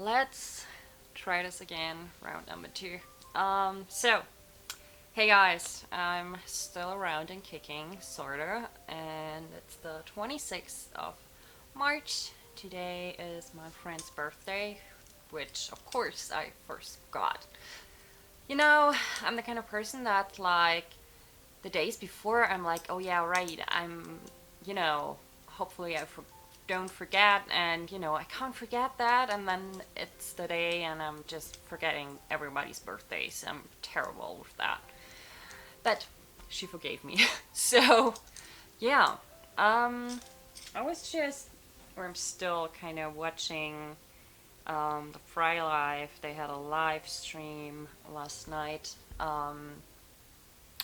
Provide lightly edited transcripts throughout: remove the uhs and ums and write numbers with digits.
let's try this again, round number two. So, hey guys, I'm still around and kicking, sorta, and it's the 26th of March. Today is my friend's birthday, which of course I first forgot. You know, I'm the kind of person that, like, the days before, I'm like, oh yeah, right, you know, hopefully don't forget, and I can't forget that, and then it's the day, and I'm just forgetting everybody's birthdays. I'm terrible with that. But she forgave me. So, yeah. Um, I was just, or I'm still kind of watching the Fry Live. They had a live stream last night on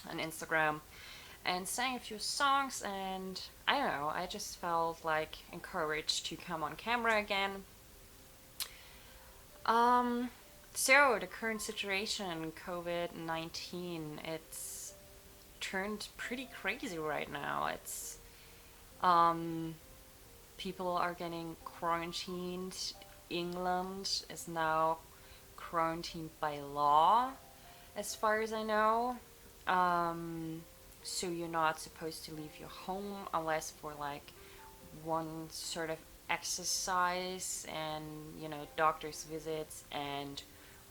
Instagram and sang a few songs, and I don't know, I just felt like encouraged to come on camera again. Um, so the current situation, COVID-19, it's turned pretty crazy right now. It's um, people are getting quarantined. England is now quarantined by law, as far as I know. Um, so you're not supposed to leave your home unless for like one sort of exercise and doctor's visits and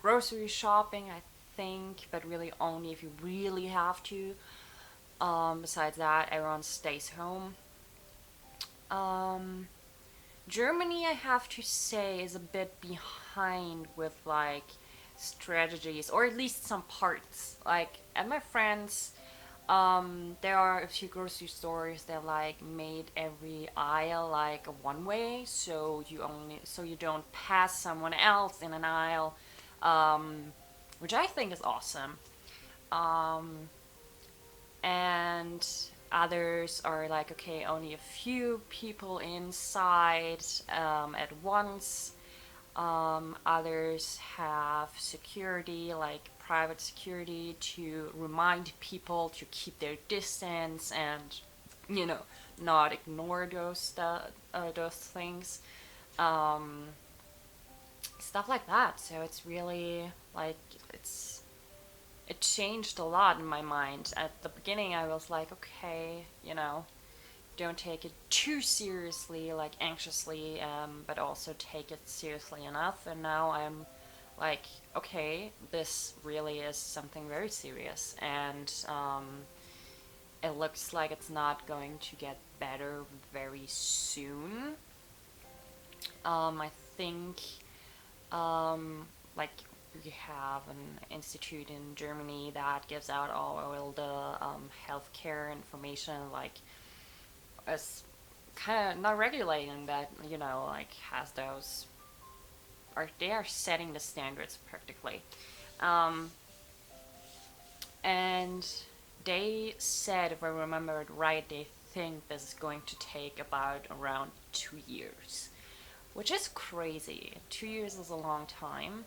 grocery shopping, I think, but really only if you really have to. Besides that, everyone stays home. um, Germany, I have to say, is a bit behind with like strategies, or at least some parts. Like at my friends, there are a few grocery stores that like made every aisle like a one way, so you don't pass someone else in an aisle, which I think is awesome. Um, and others are like, okay, only a few people inside at once. Others have security, like private security, to remind people to keep their distance and, you know, not ignore those things. Um, Stuff like that. So it's really like it changed a lot in my mind. At the beginning, I was like, okay, don't take it too seriously, like anxiously, but also take it seriously enough. And now I'm like, okay, this really is something very serious, and it looks like it's not going to get better very soon. I think, um, like, we have an institute in Germany that gives out all the healthcare information, like as kind of not regulating that, like has those, or they are setting the standards practically. Um, and they said, if I remember it right, they think this is going to take about around 2 years, which is crazy. 2 years is a long time.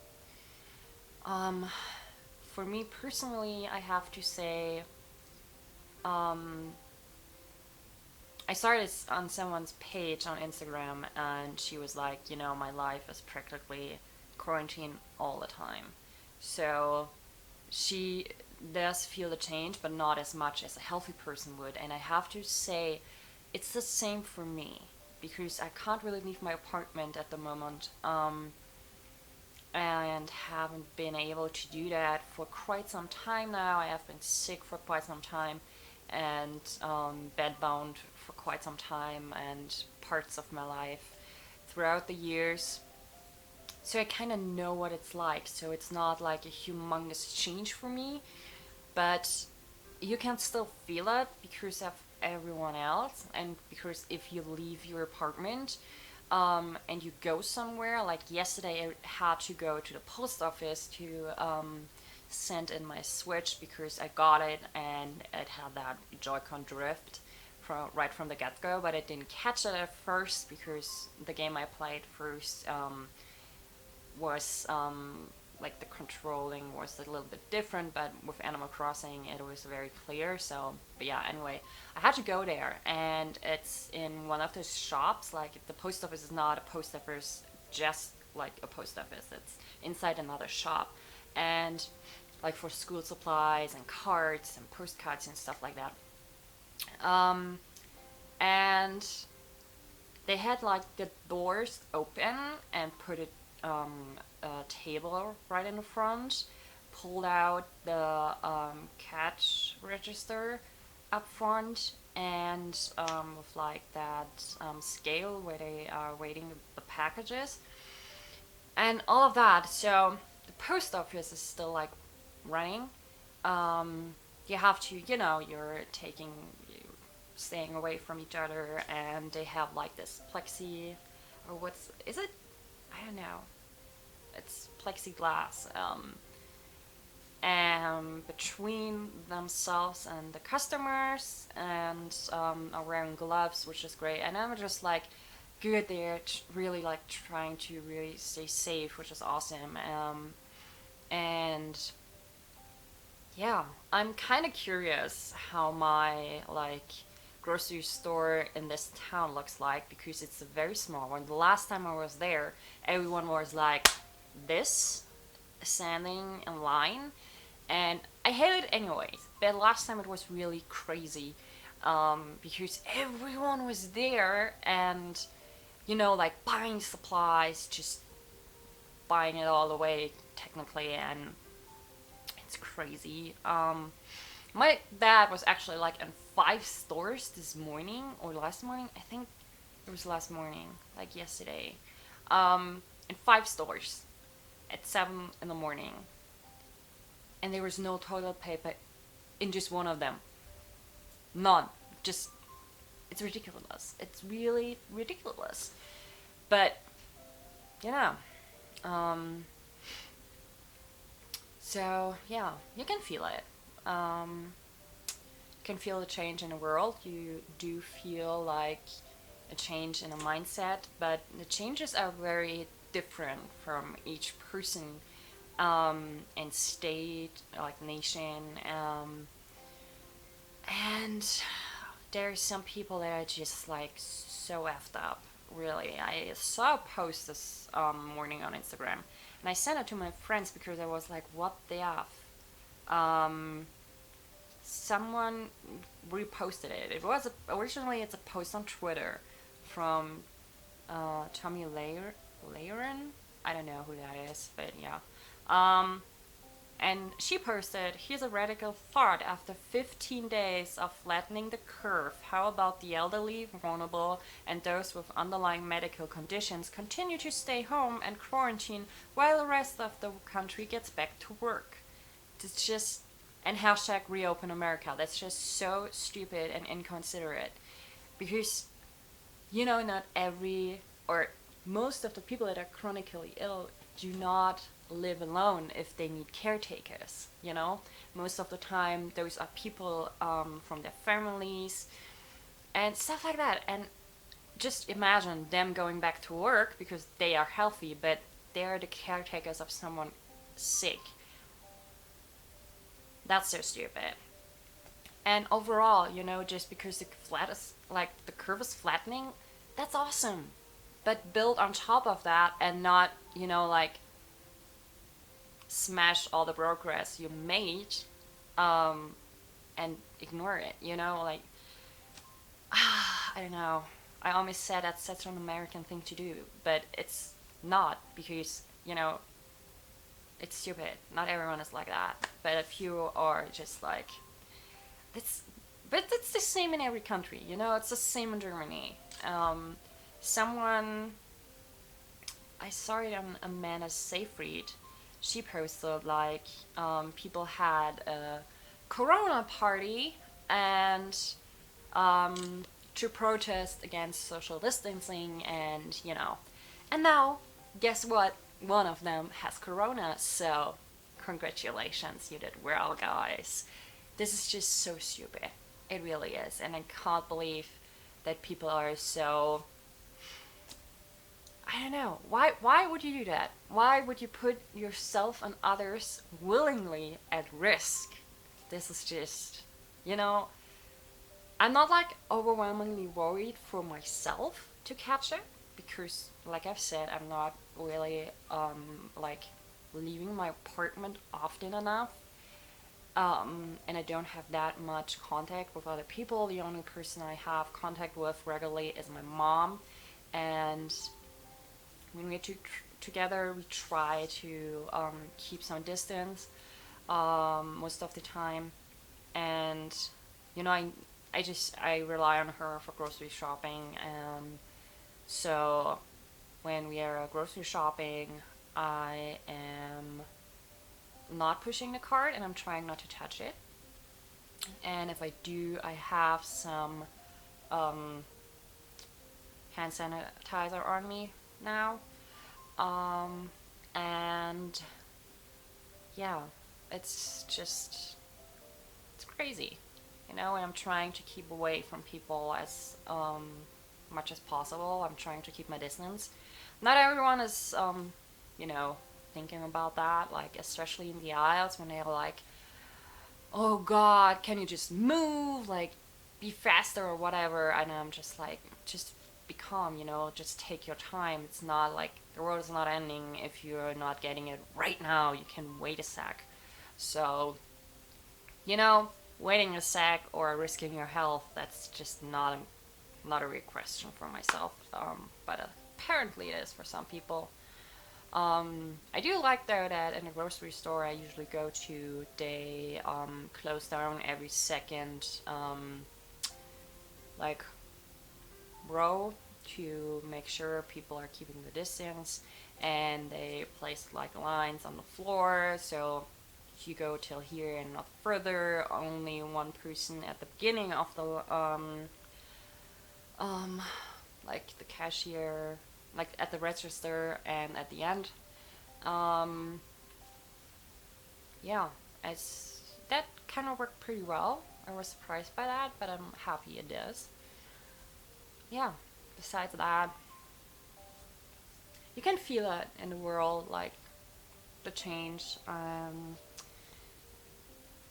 Um, for me personally, I have to say, um, I started on someone's page on Instagram, and she was like, my life is practically quarantine all the time. So she does feel the change, but not as much as a healthy person would. And I have to say, it's the same for me because I can't really leave my apartment at the moment, and haven't been able to do that for quite some time now. I have been sick for quite some time, and bedbound for quite some time, and parts of my life throughout the years. So I kind of know what it's like. So it's not like a humongous change for me, but you can still feel it because of everyone else, and because if you leave your apartment, and you go somewhere, like yesterday I had to go to the post office to send in my Switch because I got it and it had that Joy-Con drift right from the get-go, but I didn't catch it at first because the game I played first was like the controlling was a little bit different, but with Animal Crossing it was very clear. So, but yeah, anyway, I had to go there, and it's in one of those shops. Like the post office is not a post office just like a post office. It's inside another shop, and like for school supplies and cards and postcards and stuff like that. Um, and they had like the doors open and put a table right in the front, pulled out the cash register up front, and with like that scale where they are weighing the packages and all of that. So the post office is still like running. Um, you have to, you're staying away from each other, and they have like this plexi, or what's, is it? I don't know. It's plexiglass. And between themselves and the customers, and are wearing gloves, which is great. And I'm just like, good, they're really like trying to really stay safe, which is awesome. And yeah, I'm kind of curious how my like grocery store in this town looks like, because it's a very small one. The last time I was there, everyone was like this, standing in line, and I hate it anyways. But last time it was really crazy, because everyone was there, and like buying supplies, just buying it all away technically, and it's crazy. My dad was actually like in 5 stores this morning or last morning. I think it was last morning, like yesterday. In 5 stores at 7 in the morning, and there was no toilet paper in just one of them. None. Just, it's ridiculous. It's really ridiculous. But you know, um, so yeah, you can feel it. You can feel the change in the world. You do feel like a change in a mindset, but the changes are very different from each person, and state, like nation, and there's some people that are just like so effed up. Really, I saw a post this morning on Instagram, and I sent it to my friends because I was like, "What the f?" Um, Someone reposted it. Originally it's a post on Twitter from Tommy Lahren. I don't know who that is, but yeah. Um, and she posted, "Here's a radical thought. After 15 days of flattening the curve, how about the elderly, vulnerable, and those with underlying medical conditions continue to stay home and quarantine while the rest of the country gets back to work?" It's just, and hashtag reopen America. That's just so stupid and inconsiderate, because not every, or most of the people that are chronically ill do not live alone if they need caretakers. Most of the time those are people from their families and stuff like that. And just imagine them going back to work because they are healthy, but they are the caretakers of someone sick. That's so stupid. And overall, just because the curve is flattening, that's awesome. But build on top of that, and not, like smash all the progress you made, and ignore it. Like, I don't know. I almost said that's such an American thing to do, but it's not, because it's stupid. Not everyone is like that, but a few are just like, it's. But it's the same in every country. It's the same in Germany. Someone, I saw it on Amanda Seyfried. She posted like, people had a Corona party, and to protest against social distancing, and now guess what? One of them has Corona, so congratulations, you did well, guys. This is just so stupid. It really is, and I can't believe that people are so. I don't know. Why would you do that? Why would you put yourself and others willingly at risk? This is just, I'm not like overwhelmingly worried for myself to catch it, because, like I've said, I'm not really like leaving my apartment often enough. And I don't have that much contact with other people. The only person I have contact with regularly is my mom, and when we're together, we try to keep some distance most of the time. And you know, I rely on her for grocery shopping, and so when we are grocery shopping, I am not pushing the cart and I'm trying not to touch it. And if I do, I have some um, hand sanitizer on me now. Um, and yeah, it's just, it's crazy, you know, and I'm trying to keep away from people as much as possible. I'm trying to keep my distance. Not everyone is, you know, thinking about that, like, especially in the aisles when they're like, oh God, can you just move? Like, be faster or whatever. And I'm just like, just be calm, you know, just take your time. It's not like the world is not ending if you're not getting it right now. You can wait a sec. So, you know, waiting a sec or risking your health, that's just not a real question for myself. But apparently it is for some people. I do like though that in the grocery store I usually go to, they close down every second like row to make sure people are keeping the distance, and they place like lines on the floor, so if you go till here and not further, only one person at the beginning of the um like the cashier, like at the register, and at the end. um yeah, it's that kind of worked pretty well. I was surprised by that, but I'm happy it does. Yeah, besides that, you can feel it in the world, like the change.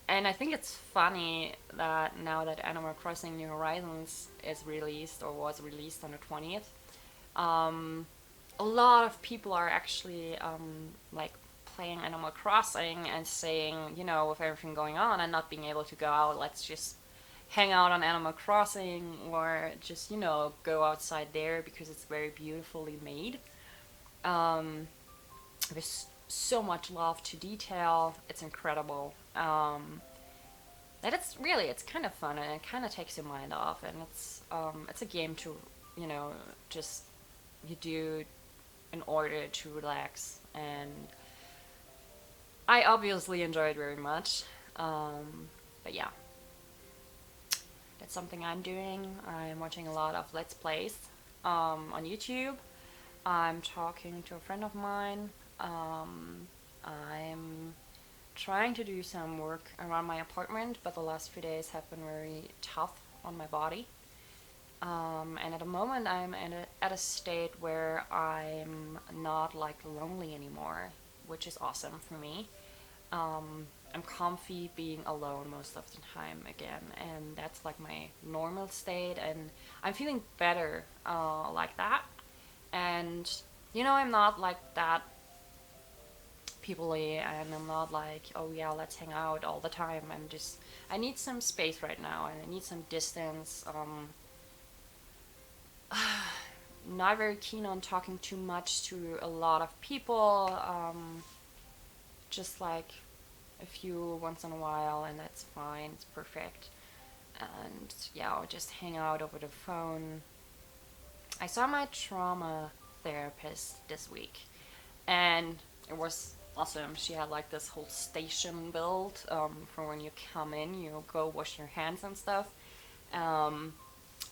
And I think it's funny that now that Animal Crossing New Horizons is released or was released on the 20th, um, a lot of people are actually like playing Animal Crossing and saying, you know, with everything going on and not being able to go out, let's just hang out on Animal Crossing, or just, you know, go outside there because it's very beautifully made. Um, there's so much love to detail. It's incredible. That it's kind of fun, and it kind of takes your mind off, and it's a game to, you know, just you do in order to relax, and I obviously enjoy it very much. But yeah, that's something I'm doing. I'm watching a lot of Let's Plays on YouTube. I'm talking to a friend of mine. I'm trying to do some work around my apartment, but the last few days have been very tough on my body. And at the moment, I'm at a state where I'm not like lonely anymore, which is awesome for me. I'm comfy being alone most of the time again, and that's like my normal state, and I'm feeling better like that. And you know, I'm not like that peoply, and I'm not like, oh yeah, let's hang out all the time. I need some space right now, and I need some distance. Not very keen on talking too much to a lot of people. Just like a few once in a while, and that's fine. It's perfect. And yeah, I'll just hang out over the phone. I saw my trauma therapist this week, and it was awesome. She had like this whole station built for when you come in, you go wash your hands and stuff. Um,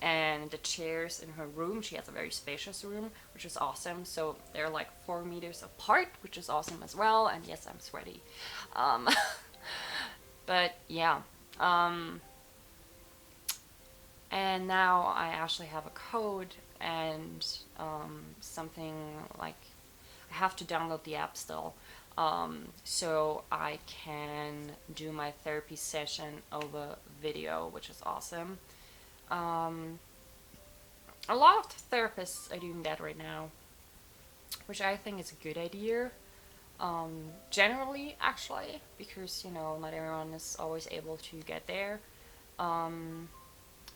and the chairs in her room, she has a very spacious room, which is awesome. So they're like 4 meters apart, which is awesome as well. And yes, I'm sweaty. Um, but yeah. Um, and now I actually have a code and something like I have to download the app still, so I can do my therapy session over video, which is awesome. Um, A lot of therapists are doing that right now, which I think is a good idea. Generally, actually, because not everyone is always able to get there. Um,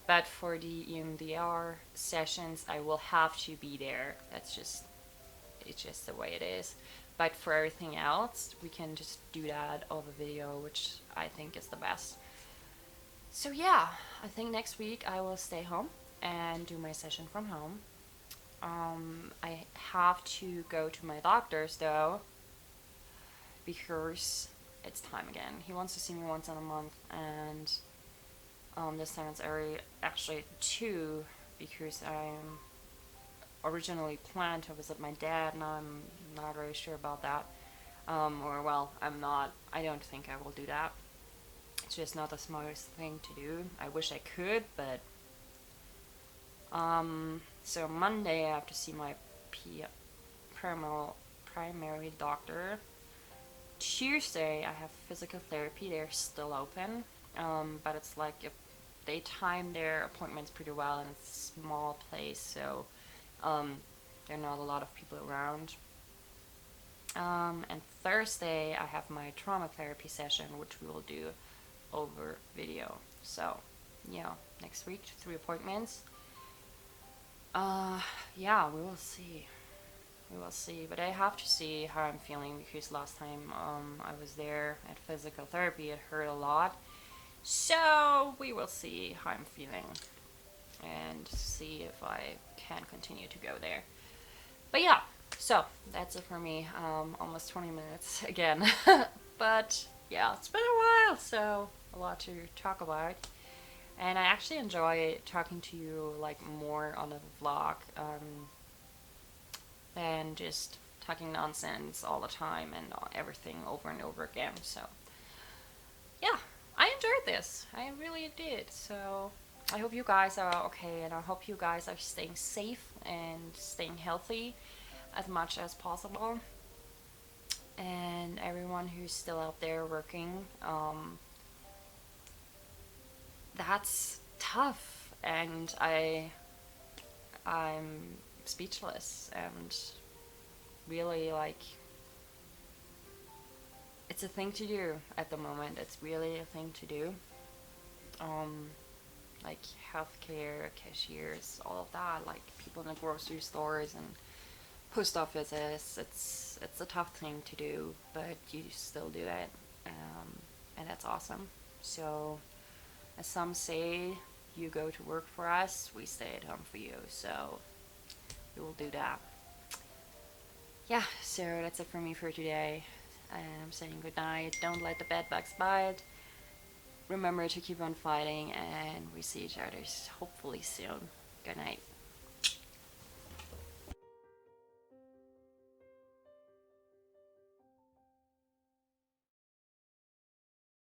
but for the EMDR sessions, I will have to be there. It's just the way it is. But for everything else, we can just do that over video, which I think is the best. So yeah, I think next week I will stay home and do my session from home. I have to go to my doctor's though, because it's time again. He wants to see me once in a month, and this time it's actually two, because I'm originally planned to visit my dad, and I'm not really sure about that. Or well, I'm not. I don't think I will do that. It's just not the smartest thing to do. I wish I could, but so Monday I have to see my primary doctor. Tuesday I have physical therapy. They're still open, but it's like if they time their appointments pretty well, and it's a small place, so there are not a lot of people around. And Thursday I have my trauma therapy session, which we will do over video. So, yeah, next week 3 appointments. Yeah, we will see. We will see. But I have to see how I'm feeling, because last time I was there at physical therapy, it hurt a lot. So we will see how I'm feeling and see if I can continue to go there. But yeah, so that's it for me. Almost 20 minutes again. But yeah, it's been a while, so a lot to talk about. And I actually enjoy talking to you like more on a vlog than just talking nonsense all the time and everything over and over again. So yeah, I enjoyed this. I really did. So I hope you guys are okay, and I hope you guys are staying safe and staying healthy as much as possible. And everyone who's still out there working, that's tough, and I'm speechless, and really, like, it's a thing to do at the moment. It's really a thing to do. Um, like healthcare, cashiers, all of that, like people in the grocery stores and post offices. It's a tough thing to do, but you still do it, and that's awesome. So, as some say, you go to work for us, we stay at home for you. So we will do that. Yeah, so that's it for me for today. And I'm saying good night. Don't let the bed bugs bite. Remember to keep on fighting, and we see each other hopefully soon. Good night.